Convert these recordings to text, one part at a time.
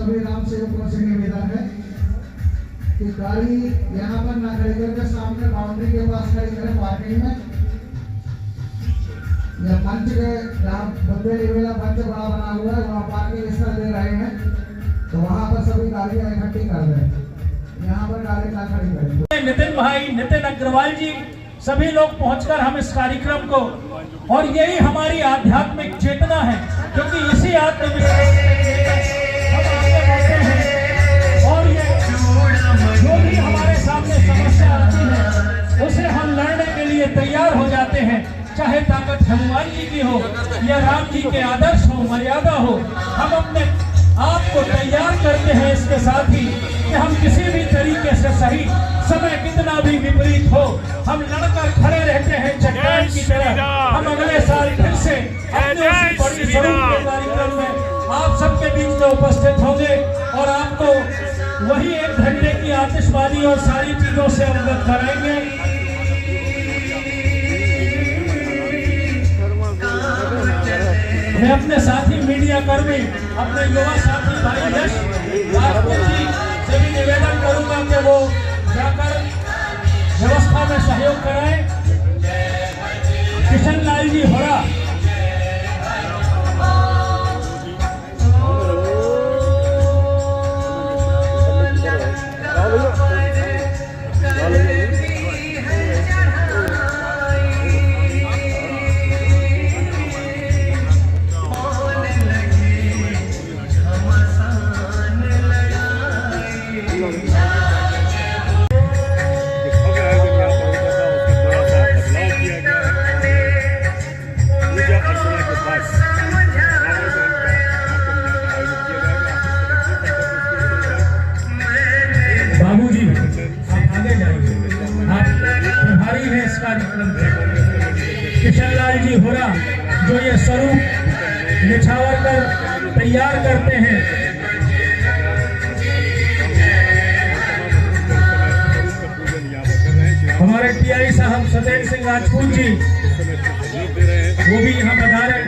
सभी राम सेवकों से निवेदन है कि गाड़ी यहाँ पर ना खड़ी करके सामने बाउंड्री के पास खड़ी करें पार्किंग में, या मंच के जहाँ बंदे निवेला मंच बड़ा बना हुआ है वहाँ पार्किंग स्थल दे रहे हैं, तो वहाँ पर सभी गाड़ियाँ इकट्ठी कर दें, यहाँ पर गाड़ी ना खड़ी करें। नितिन भाई, नितिन अग्रवाल जी, सभी लोग पहुंचकर हम इस कार्यक्रम को, और यही हमारी आध्यात्मिक चेतना है, क्योंकि इसी आत्मविश्वास हम आगे बढ़ते हैं और ये जो भी हमारे सामने समस्या आती है उसे हम लड़ने के लिए तैयार हो जाते हैं, चाहे ताकत हनुमान जी की हो या राम जी के आदर्श हो, मर्यादा हो। हम अपने आप को तैयार करते हैं इसके साथ ही कि हम किसी भी तरीके से सही, समय कितना भी विपरीत हो, हम लड़कर खड़े रहते हैं चट्टान की तरह। हम अगले साल फिर से अपने उसी बड़ी स्वरूप के कार्यक्रम में आप सबके बीच में उपस्थित होंगे और आपको वही 1 घंटे की आतिशबाजी और सारी चीजों से अवगत कराएंगे। मैं अपने साथी मीडिया कर्मी, अपने युवा साथी भाई यश राजपूत जी से भी निवेदन करूंगा कि वो जाकर व्यवस्था में सहयोग कराएं। किशन लाल जी होरा, किशन लाल जी होरा जो ये स्वरूप निछावर कर तैयार करते हैं, हमारे टीआई साहब सतेंद्र सिंह राजपूत जी वो भी यहाँ पधारे।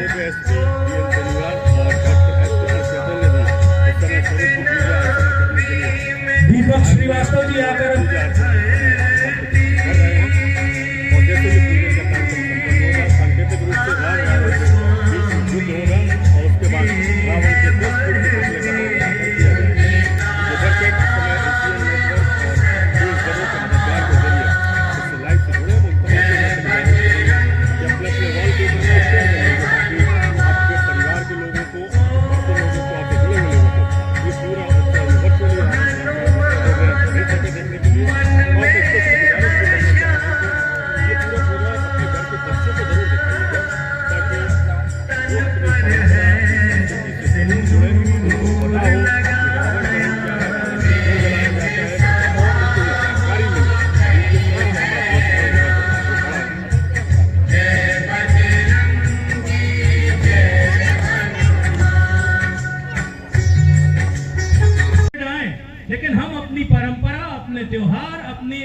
दीपक श्रीवास्तव जी आकर त्योहार, अपनी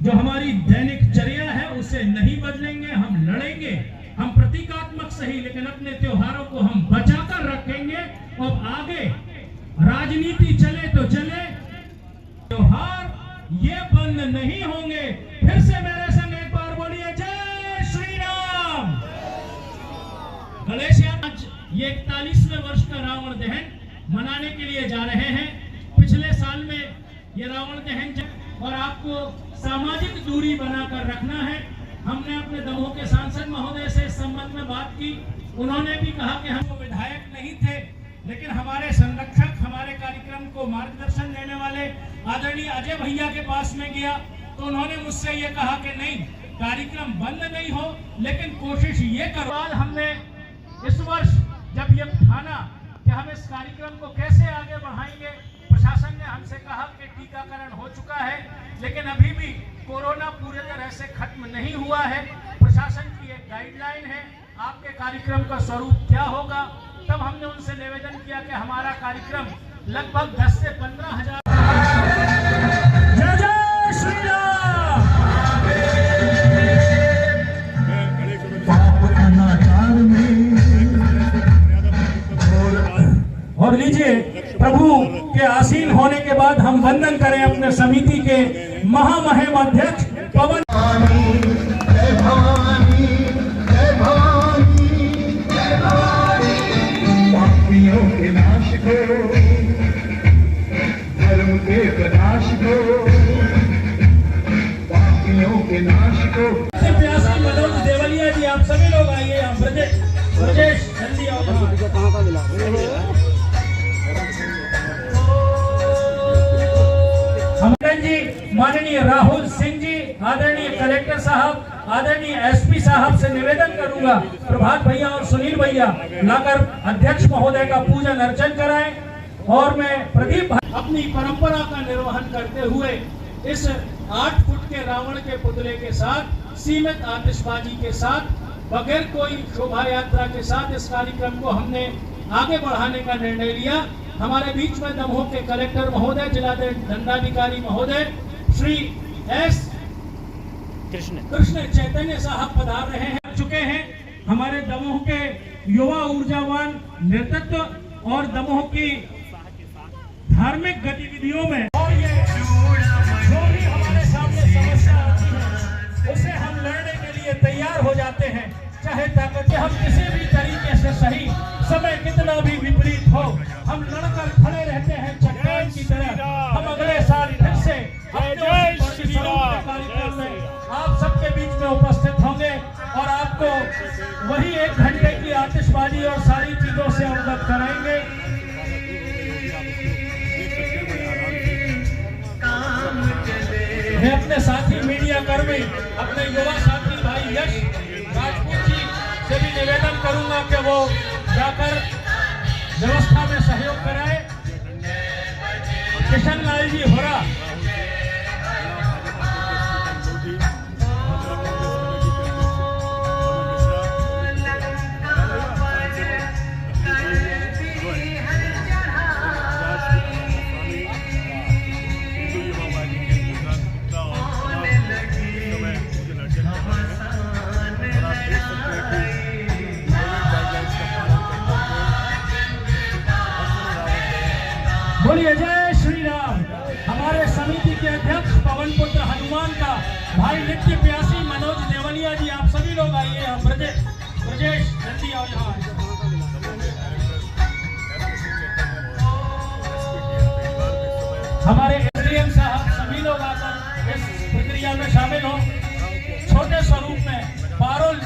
जो हमारी दैनिक चर्या है उसे नहीं बदलेंगे। हम लड़ेंगे, हम प्रतीकात्मक सही, लेकिन अपने त्योहारों को हम बचाकर रखेंगे। और आगे राजनीति चले तो चले, त्योहार ये बंद नहीं होंगे। फिर से मेरे संग एक बार बोलिए जय श्री राम। गणेश आज ये 41वें वर्ष का रावण दहन मनाने के लिए जा रहे हैं। पिछले साल में ये रावण दहन, और आपको सामाजिक दूरी बनाकर रखना है। हमने अपने दमोह के सांसद महोदय से इस संबंध में बात की, उन्होंने भी कहा कि हम विधायक नहीं थे, लेकिन हमारे संरक्षक, हमारे कार्यक्रम को मार्गदर्शन देने वाले आदरणीय अजय भैया के पास में गया तो उन्होंने मुझसे ये कहा कि नहीं, कार्यक्रम बंद नहीं हो, लेकिन कोशिश ये करो। हमने इस वर्ष जब ये ठाना कि हम इस कार्यक्रम को कैसे आगे बढ़ाएंगे, प्रशासन ने हमसे कहा कि टीकाकरण हो चुका है, लेकिन अभी भी कोरोना पूरी तरह से खत्म नहीं हुआ है। प्रशासन की एक गाइडलाइन है आपके कार्यक्रम का स्वरूप क्या होगा। तब हमने उनसे निवेदन किया कि हमारा कार्यक्रम लगभग 10 से 15 हजार। जय श्री राम। और लीजिए लीजिए, प्रभु के आसीन होने के बाद हम वंदन करें अपने समिति के महामहिम अध्यक्ष पवन। जय भवानी, जय भवानी, जय भवानी। पापियों के नाश को, धर्म के प्रकाश को, पापियों के नाश को। प्यासी मनोज देवलिया जी, आप सभी लोग आइए यहाँ। ब्रजेश जल्दी आओ। जी, माननीय राहुल सिंह जी, आदरणीय कलेक्टर साहब, आदरणीय एसपी साहब से निवेदन करूंगा, प्रभात भैया और सुनील भैया लाकर अध्यक्ष महोदय का पूजन अर्चन कराएं। और मैं प्रदीप अपनी परंपरा का निर्वहन करते हुए इस 8 फुट के रावण के पुतले के साथ, सीमित आतिशबाजी के साथ, बगैर कोई शोभा यात्रा के साथ इस कार्यक्रम को हमने आगे बढ़ाने का निर्णय लिया। हमारे बीच में दमोह के कलेक्टर महोदय, जिला दंडाधिकारी महोदय श्री एस कृष्ण चैतन्य साहब पधार रहे हैं, चुके हैं। हमारे दमोह के युवा ऊर्जावान नेतृत्व और दमोह की धार्मिक गतिविधियों में और ये जो भी हमारे सामने समस्या आती है उसे हम लड़ने के लिए तैयार हो जाते हैं, चाहे ताकत हम किसी भी तरीके से सही, समय कितना भी विपरीत हो, हम लड़कर खड़े रहते हैं चट्टान की तरह। हम अगले साल फिर से कार्यक्रम में आप सबके बीच में उपस्थित होंगे और आपको वही 1 घंटे की आतिशबाजी और सारी चीजों से अवगत कराएंगे। मैं अपने साथी मीडिया कर्मी, अपने युवा साथी भाई यश राजपूत जी से भी निवेदन करूंगा कि वो जाकर व्यवस्था में सहयोग कराए। किशन लाल जी होरा, बोलिए जय श्री राम। हमारे समिति के अध्यक्ष पवन पुत्र हनुमान का भाई नित्य प्यासी मनोज देवलिया जी, आप सभी लोग आइए। हम ब्रजेश जल्दी आओ यहाँ। हमारे एसडीएम साहब सभी लोग आकर इस प्रक्रिया में शामिल हो। छोटे स्वरूप में पारुल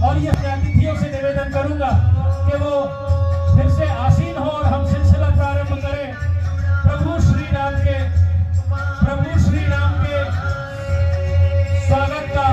और ये अतिथियों से निवेदन करूंगा कि वो फिर से आसीन हो और हम सिलसिला प्रारंभ करें प्रभु श्री राम के स्वागत का।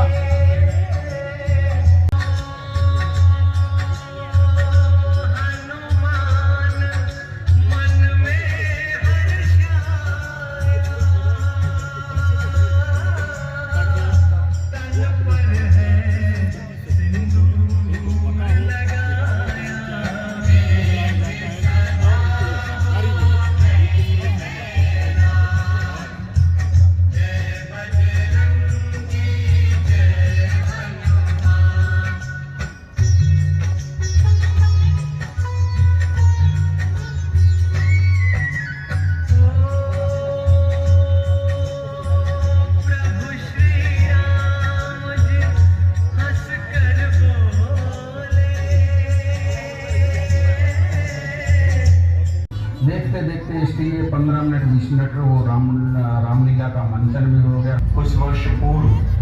देखते देखते इसके लिए 15 मिनट 20 मिनट वो रामलीला का मंथन भी हो गया। कुछ वर्ष पूर्व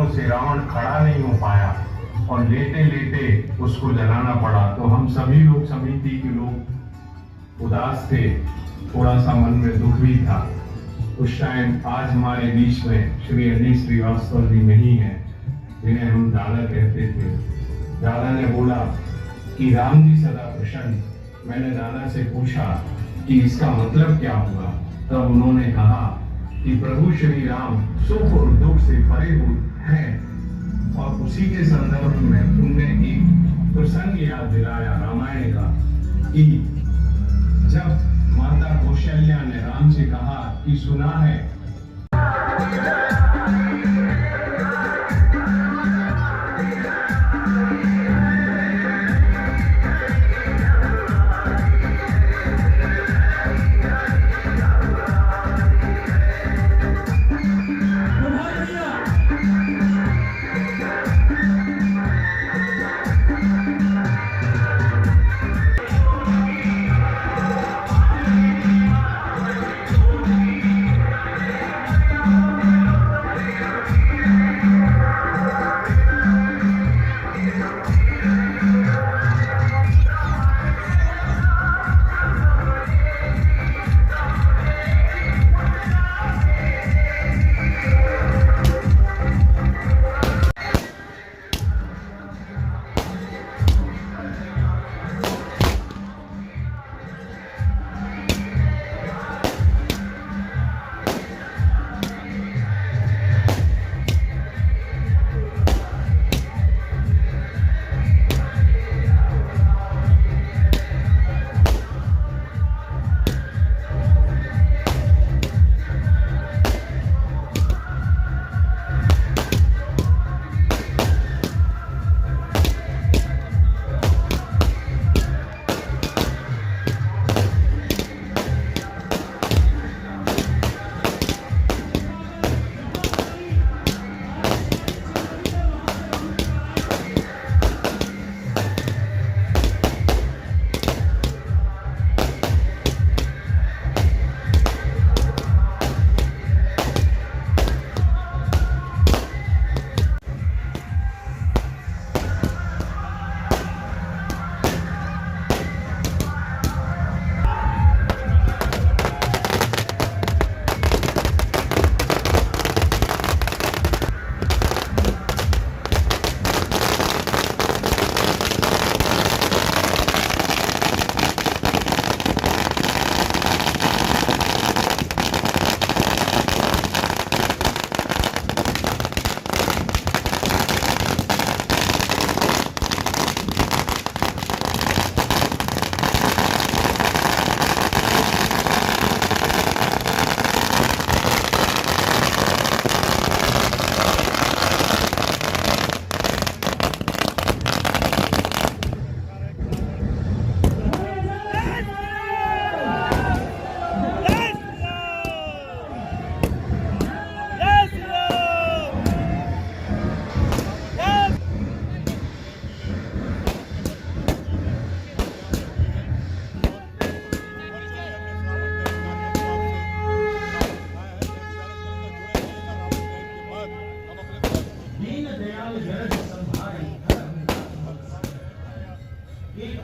दिनों से रावण खड़ा नहीं हो पाया और लेटे लेटे उसको जलाना पड़ा, तो हम सभी लोग समिति के लोग उदास थे, थोड़ा सा मन में दुख भी था। उस टाइम आज हमारे बीच में श्री अनिल श्रीवास्तव जी नहीं है, जिन्हें हम दादा कहते थे। दादा ने बोला कि राम जी सदा प्रसन्न। मैंने दादा से पूछा कि इसका मतलब क्या होगा, तब उन्होंने कहा कि प्रभु श्री राम सुख और दुख से परे हुए हैं। और उसी के संदर्भ में उनने एक प्रसंग याद दिलाया रामायण का, कि जब माता कौशल्या ने राम से कहा कि सुना है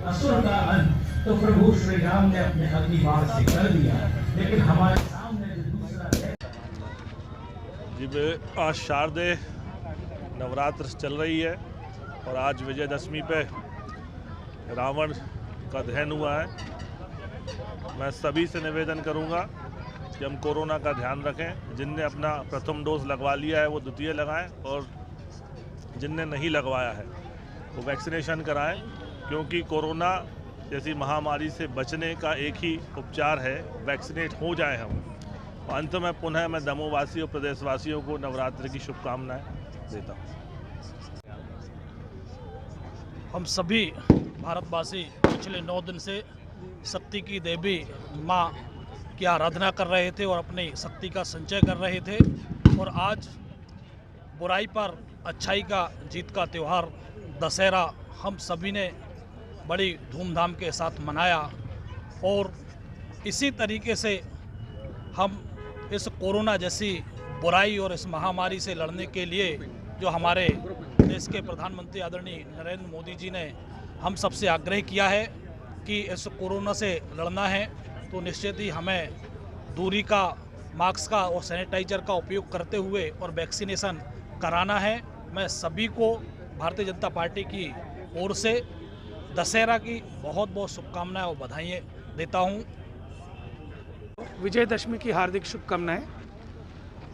असुर का अंत तो प्रभु श्री राम ने अपने अग्नि बाण से कर दिया, लेकिन हमारे सामने जो दूसरा है। जी, आज शारदीय नवरात्र चल रही है और आज विजयदशमी पे रावण का दहन हुआ है। मैं सभी से निवेदन करूंगा कि हम कोरोना का ध्यान रखें। जिनने अपना प्रथम डोज लगवा लिया है वो द्वितीय लगाएं, और जिनने नहीं लगवाया है वो वैक्सीनेशन कराएं, क्योंकि कोरोना जैसी महामारी से बचने का एक ही उपचार है, वैक्सीनेट हो जाए हम। अंत में पुनः मैं दमोहवासी और प्रदेशवासियों को नवरात्र की शुभकामनाएं देता हूँ। हम सभी भारतवासी पिछले 9 दिन से शक्ति की देवी माँ की आराधना कर रहे थे और अपनी शक्ति का संचय कर रहे थे, और आज बुराई पर अच्छाई का जीत का त्यौहार दशहरा हम सभी ने बड़ी धूमधाम के साथ मनाया। और इसी तरीके से हम इस कोरोना जैसी बुराई और इस महामारी से लड़ने के लिए जो हमारे देश के प्रधानमंत्री आदरणीय नरेंद्र मोदी जी ने हम सबसे आग्रह किया है कि इस कोरोना से लड़ना है तो निश्चित ही हमें दूरी का, मास्क का और सैनिटाइजर का उपयोग करते हुए और वैक्सीनेशन कराना है। मैं सभी को भारतीय जनता पार्टी की ओर से दशहरा की बहुत बहुत शुभकामनाएं और बधाइयाँ देता हूँ। विजयदशमी की हार्दिक शुभकामनाएं।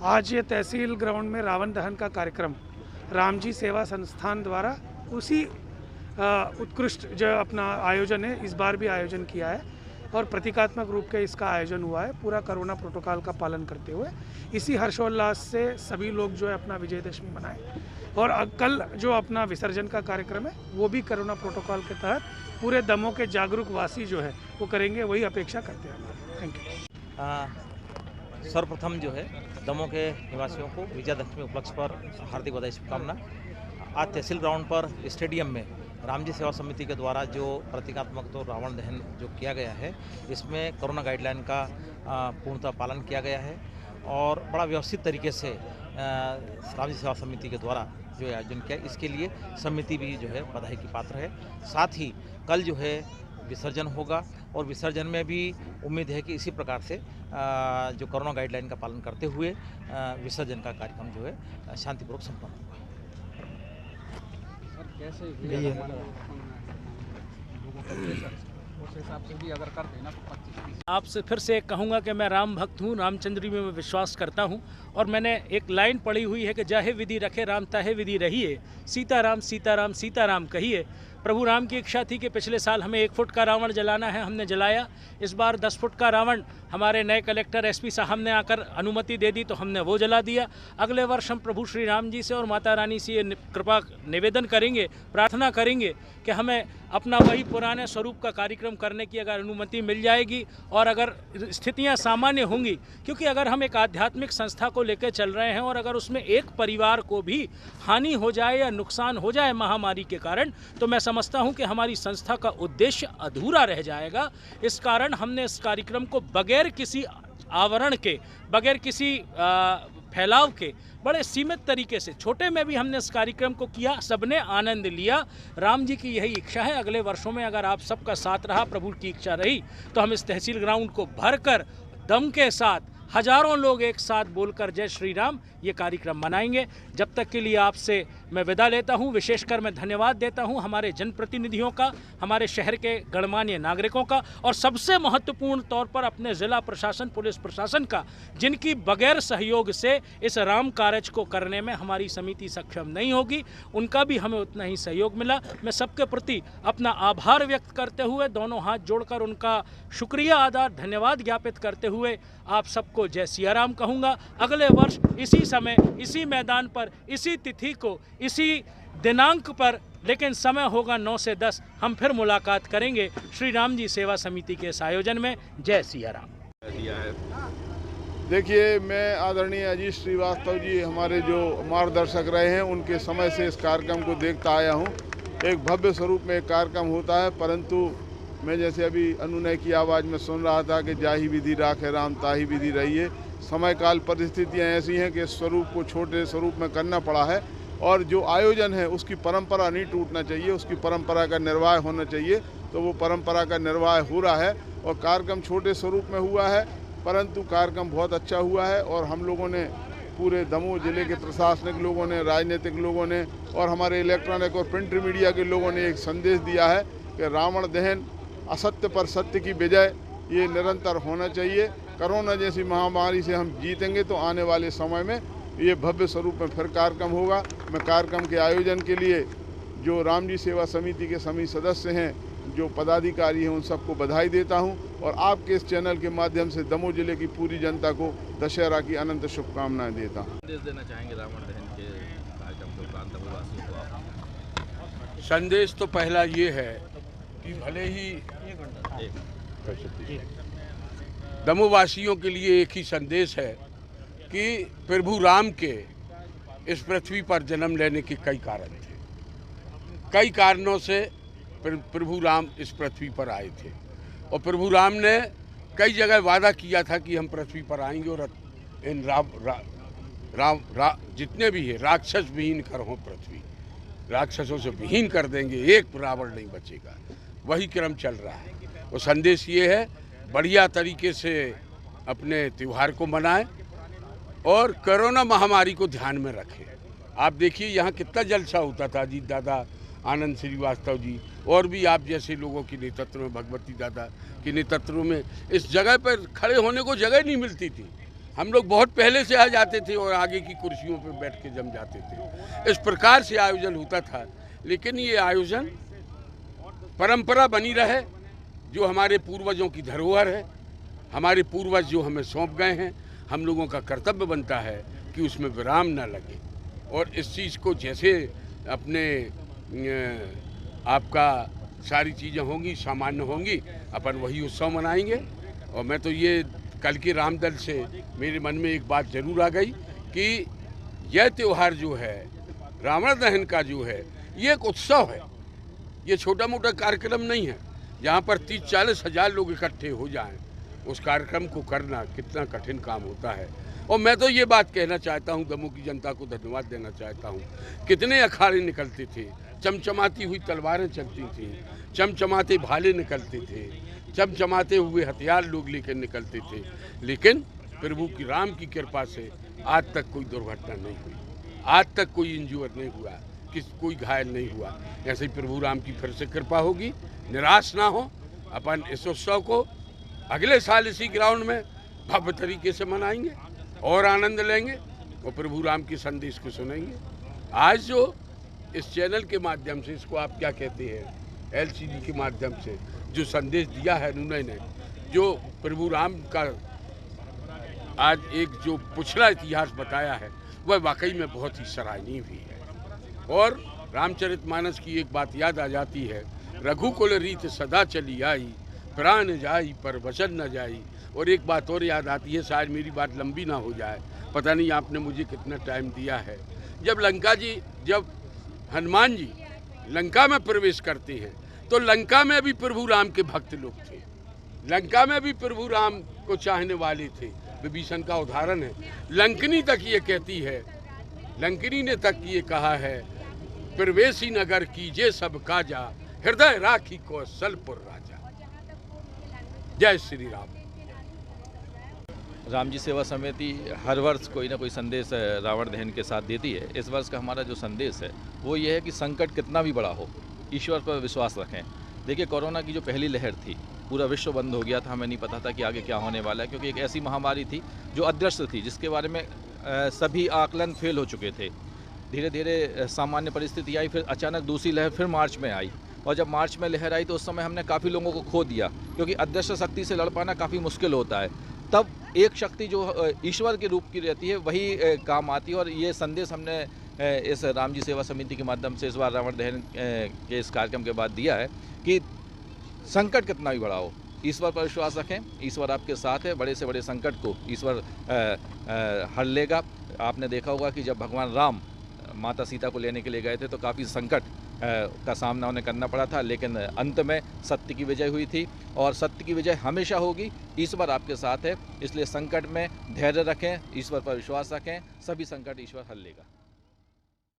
आज ये तहसील ग्राउंड में रावण दहन का कार्यक्रम रामजी सेवा संस्थान द्वारा उसी उत्कृष्ट जो अपना आयोजन है, इस बार भी आयोजन किया है और प्रतीकात्मक रूप के इसका आयोजन हुआ है पूरा कोरोना प्रोटोकॉल का पालन करते हुए। इसी हर्षोल्लास से सभी लोग जो है अपना विजयदशमी मनाएं और कल जो अपना विसर्जन का कार्यक्रम है वो भी कोरोना प्रोटोकॉल के तहत पूरे दमों के जागरूक वासी जो है वो करेंगे, वही अपेक्षा करते हैं। Thank you. सर्वप्रथम जो है दमों के निवासियों को विजयदशमी उपलक्ष्य पर हार्दिक बधाई शुभकामना। आज तहसील ग्राउंड पर स्टेडियम में रामजी सेवा समिति के द्वारा जो प्रतीकात्मक तो रावण दहन जो किया गया है, इसमें कोरोना गाइडलाइन का पूर्णतः पालन किया गया है और बड़ा व्यवस्थित तरीके से रामजी सेवा समिति के द्वारा जो आयोजन किया, इसके लिए समिति भी जो है बधाई की पात्र है। साथ ही कल जो है विसर्जन होगा और विसर्जन में भी उम्मीद है कि इसी प्रकार से जो कोरोना गाइडलाइन का पालन करते हुए विसर्जन का कार्यक्रम जो है शांतिपूर्वक संपन्न होगा। आपसे फिर से कहूँगा कि मैं राम भक्त हूँ, रामचंद्र जी में मैं विश्वास करता हूँ और मैंने एक लाइन पढ़ी हुई है कि जाहे विधि रखे राम ताहे विधि रहिए, सीताराम सीताराम सीताराम कहिए। प्रभु राम की इच्छा थी कि पिछले साल हमें 1 फुट का रावण जलाना है, हमने जलाया। इस बार 10 फुट का रावण हमारे नए कलेक्टर एसपी साहब ने आकर अनुमति दे दी तो हमने वो जला दिया। अगले वर्ष हम प्रभु श्री राम जी से और माता रानी से ये कृपा निवेदन करेंगे, प्रार्थना करेंगे कि हमें अपना वही पुराने स्वरूप का कार्यक्रम करने की अगर अनुमति मिल जाएगी और अगर स्थितियां सामान्य होंगी, क्योंकि अगर हम एक आध्यात्मिक संस्था को लेकर चल रहे हैं और अगर उसमें एक परिवार को भी हानि हो जाए या नुकसान हो जाए महामारी के कारण, तो मैं समझता हूं कि हमारी संस्था का उद्देश्य अधूरा रह जाएगा। इस कारण हमने इस कार्यक्रम को बगैर किसी आवरण के, बगैर किसी फैलाव के, बड़े सीमित तरीके से, छोटे में भी हमने इस कार्यक्रम को किया, सबने आनंद लिया। राम जी की यही इच्छा है। अगले वर्षों में अगर आप सबका साथ रहा, प्रभु की इच्छा रही, तो हम इस तहसील ग्राउंड को भरकर दम के साथ हजारों लोग एक साथ बोलकर जय श्री राम ये कार्यक्रम मनाएंगे। जब तक के लिए आपसे मैं विदा लेता हूं। विशेषकर मैं धन्यवाद देता हूं हमारे जनप्रतिनिधियों का, हमारे शहर के गणमान्य नागरिकों का और सबसे महत्वपूर्ण तौर पर अपने ज़िला प्रशासन, पुलिस प्रशासन का, जिनकी बगैर सहयोग से इस राम कार्य को करने में हमारी समिति सक्षम नहीं होगी। उनका भी हमें उतना ही सहयोग मिला। मैं सबके प्रति अपना आभार व्यक्त करते हुए, दोनों हाथ जोड़कर उनका शुक्रिया अदा, धन्यवाद ज्ञापित करते हुए आप सबको जय सिया राम कहूँगा। अगले वर्ष इसी समय, इसी मैदान पर, इसी तिथि को, इसी दिनांक पर, लेकिन समय होगा 9 से 10, हम फिर मुलाकात करेंगे श्री राम जी सेवा समिति के इस आयोजन में। जय सिया राम। देखिए, मैं आदरणीय अजीत श्रीवास्तव जी हमारे जो मार्गदर्शक रहे हैं, उनके समय से इस कार्यक्रम को देखता आया हूँ। एक भव्य स्वरूप में एक कार्यक्रम होता है, परंतु मैं जैसे अभी अनुनय की आवाज़ में सुन रहा था कि जाही विधि राखे राम ताही विधि रहिए। समय काल परिस्थितियाँ ऐसी हैं कि इस स्वरूप को छोटे स्वरूप में करना पड़ा है और जो आयोजन है उसकी परंपरा नहीं टूटना चाहिए, उसकी परंपरा का निर्वाह होना चाहिए। तो वो परंपरा का निर्वाह हो रहा है और कार्यक्रम छोटे स्वरूप में हुआ है, परंतु कार्यक्रम बहुत अच्छा हुआ है। और हम लोगों ने, पूरे दमोह जिले के प्रशासनिक लोगों ने, राजनीतिक लोगों ने और हमारे इलेक्ट्रॉनिक और प्रिंट मीडिया के लोगों ने एक संदेश दिया है कि रावण दहन, असत्य पर सत्य की विजय, ये निरंतर होना चाहिए। कोरोना जैसी महामारी से हम जीतेंगे तो आने वाले समय में ये भव्य स्वरूप में फिर कार्यक्रम होगा। मैं कार्यक्रम के आयोजन के लिए जो राम जी सेवा समिति के सभी सदस्य हैं, जो पदाधिकारी हैं, उन सबको बधाई देता हूं और आपके इस चैनल के माध्यम से दमोह जिले की पूरी जनता को दशहरा की अनंत शुभकामनाएं देता हूं। संदेश देना चाहेंगे रावण दहन के कार्यक्रम के उपरांत दमोहवासियों को आप? संदेश तो पहला ये है कि भले ही दमोहवासियों के लिए एक ही संदेश है कि प्रभु राम के इस पृथ्वी पर जन्म लेने के कई कारण थे। कई कारणों से प्रभु राम इस पृथ्वी पर आए थे और प्रभु राम ने कई जगह वादा किया था कि हम पृथ्वी पर आएंगे और इन जितने भी है राक्षस विहीन कर हो पृथ्वी, राक्षसों से विहीन कर देंगे, एक रावण नहीं बचेगा। वही क्रम चल रहा है। वो संदेश ये है, बढ़िया तरीके से अपने त्यौहार को मनाएं और कोरोना महामारी को ध्यान में रखें। आप देखिए यहाँ कितना जलसा होता था, अजीत दादा, आनंद श्रीवास्तव जी और भी आप जैसे लोगों के नेतृत्व में, भगवती दादा के नेतृत्व में इस जगह पर खड़े होने को जगह नहीं मिलती थी। हम लोग बहुत पहले से आ जाते थे और आगे की कुर्सियों पर बैठ के जम जाते थे। इस प्रकार से आयोजन होता था। लेकिन ये आयोजन परंपरा बनी रहे, जो हमारे पूर्वजों की धरोहर है, हमारे पूर्वज जो हमें सौंप गए हैं। हम लोगों का कर्तव्य बनता है कि उसमें विराम न लगे और इस चीज़ को जैसे अपने आपका सारी चीज़ें होंगी, सामान्य होंगी, अपन वही उत्सव मनाएंगे। और मैं तो ये कल के रामदल से मेरे मन में एक बात जरूर आ गई कि यह त्यौहार जो है, रावण दहन का जो है, ये एक उत्सव है। ये छोटा मोटा कार्यक्रम नहीं है। जहाँ पर 30-40 हज़ार लोग इकट्ठे हो जाएं, उस कार्यक्रम को करना कितना कठिन काम होता है। और मैं तो ये बात कहना चाहता हूँ, दमोह की जनता को धन्यवाद देना चाहता हूँ। कितने अखाड़े निकलते थे, चमचमाती हुई तलवारें चलती थी, चमचमाते भाले निकलते थे, चमचमाते हुए हथियार लोग लेकर निकलते थे। लेकिन प्रभु की राम की कृपा से आज तक कोई दुर्घटना नहीं हुई, आज तक कोई इंजूर नहीं हुआ, कोई घायल नहीं हुआ। ऐसे ही प्रभु राम की फिर से कृपा होगी। निराश ना हो, अपन इस उत्सव को अगले साल इसी ग्राउंड में भव्य तरीके से मनाएंगे और आनंद लेंगे और प्रभु राम के संदेश को सुनेंगे। आज जो इस चैनल के माध्यम से, इसको आप क्या कहते हैं, LCD के माध्यम से जो संदेश दिया है उन्होंने, जो प्रभु राम का आज एक जो पिछला इतिहास बताया है, वह वाकई में बहुत ही सराहनीय भी है। और रामचरितमानस की एक बात याद आ जाती है, रघुकुल रीत सदा चली आई, प्राण जाई पर वचन न जाई। और एक बात और याद आती है, शायद मेरी बात लंबी ना हो जाए, पता नहीं आपने मुझे कितना टाइम दिया है। जब हनुमान जी लंका में प्रवेश करते हैं तो लंका में भी प्रभु राम के भक्त लोग थे, लंका में भी प्रभु राम को चाहने वाले थे। विभीषण का उदाहरण है। लंकनी तक ये कहती है, लंकनी ने तक ये कहा है, प्रवेशी नगर कीजे सब काजा, हृदय राखी कौशलपुर राजा। जय श्री राम। राम जी सेवा समिति हर वर्ष कोई ना कोई संदेश रावण दहन के साथ देती है। इस वर्ष का हमारा जो संदेश है वो ये है कि संकट कितना भी बड़ा हो, ईश्वर पर विश्वास रखें। देखिए, कोरोना की जो पहली लहर थी, पूरा विश्व बंद हो गया था, हमें नहीं पता था कि आगे क्या होने वाला है, क्योंकि एक ऐसी महामारी थी जो अदृश्य थी, जिसके बारे में सभी आकलन फेल हो चुके थे। धीरे धीरे सामान्य परिस्थिति आई, फिर अचानक दूसरी लहर फिर मार्च में आई, और जब मार्च में लहर आई तो उस समय हमने काफ़ी लोगों को खो दिया, क्योंकि अदृश्य शक्ति से लड़ पाना काफ़ी मुश्किल होता है। तब एक शक्ति जो ईश्वर के रूप की रहती है वही काम आती है। और ये संदेश हमने इस राम जी सेवा समिति के माध्यम से इस बार रावण दहन के इस कार्यक्रम के बाद दिया है कि संकट कितना भी बड़ा हो, ईश्वर पर विश्वास रखें, ईश्वर आपके साथ है। बड़े से बड़े संकट को ईश्वर हर लेगा। आपने देखा होगा कि जब भगवान राम माता सीता को लेने के लिए गए थे तो काफ़ी संकट का सामना उन्हें करना पड़ा था, लेकिन अंत में सत्य की विजय हुई थी, और सत्य की विजय हमेशा होगी। ईश्वर आपके साथ है, इसलिए संकट में धैर्य रखें, ईश्वर पर विश्वास रखें, सभी संकट ईश्वर हल लेगा।